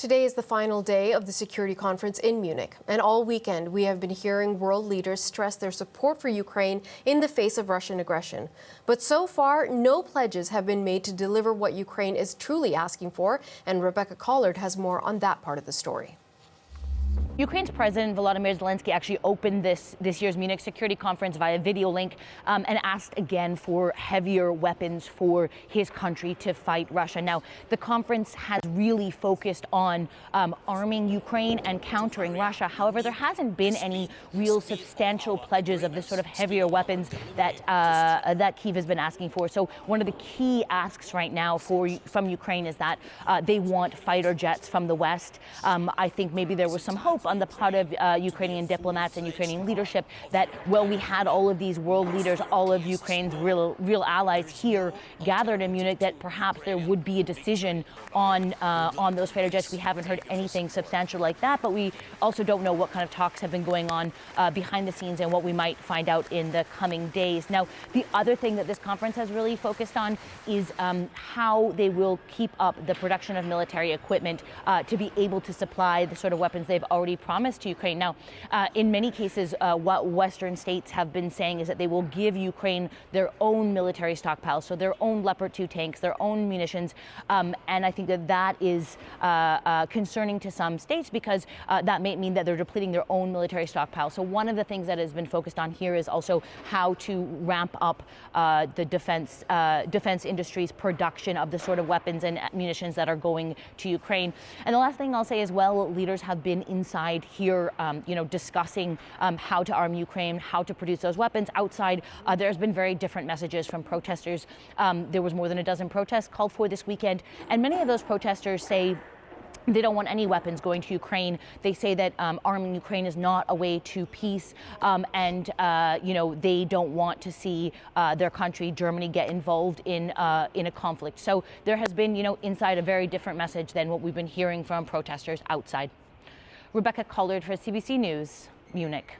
Today is the final day of the Security Conference in Munich, and all weekend we have been hearing world leaders stress their support for Ukraine in the face of Russian aggression. But so far, no pledges have been made to deliver what Ukraine is truly asking for, and Rebecca Collard has more on that part of the story. Ukraine's President Volodymyr Zelensky actually opened this year's Munich Security Conference via video link and asked again for heavier weapons for his country to fight Russia. Now, the conference has really focused on arming Ukraine and countering Russia. However, there hasn't been any real substantial pledges of the sort of heavier weapons that Kyiv has been asking for. So one of the key asks right now from Ukraine is that they want fighter jets from the West. I think maybe there was some hope on the part of Ukrainian diplomats and Ukrainian leadership that, well, we had all of these world leaders, all of Ukraine's real allies here gathered in Munich, that perhaps there would be a decision on those fighter jets. We haven't heard anything substantial like that, but we also don't know what kind of talks have been going on behind the scenes and what we might find out in the coming days. Now, the other thing that this conference has really focused on is how they will keep up the production of military equipment to be able to supply the sort of weapons they've already promised to Ukraine. Now, in many cases, what Western states have been saying is that they will give Ukraine their own military stockpile, so their own Leopard 2 tanks, their own munitions, and I think that is concerning to some states because that may mean that they're depleting their own military stockpile. So one of the things that has been focused on here is also how to ramp up the defense industry's production of the sort of weapons and munitions that are going to Ukraine. And the last thing I'll say as well, leaders have been inside here, discussing how to arm Ukraine, how to produce those weapons. Outside, there's been very different messages from protesters. There was more than a dozen protests called for this weekend, and many of those protesters say they don't want any weapons going to Ukraine. They say that arming Ukraine is not a way to peace, and they don't want to see their country, Germany, get involved in a conflict. So there has been, inside a very different message than what we've been hearing from protesters outside. Rebecca Collard for CBC News, Munich.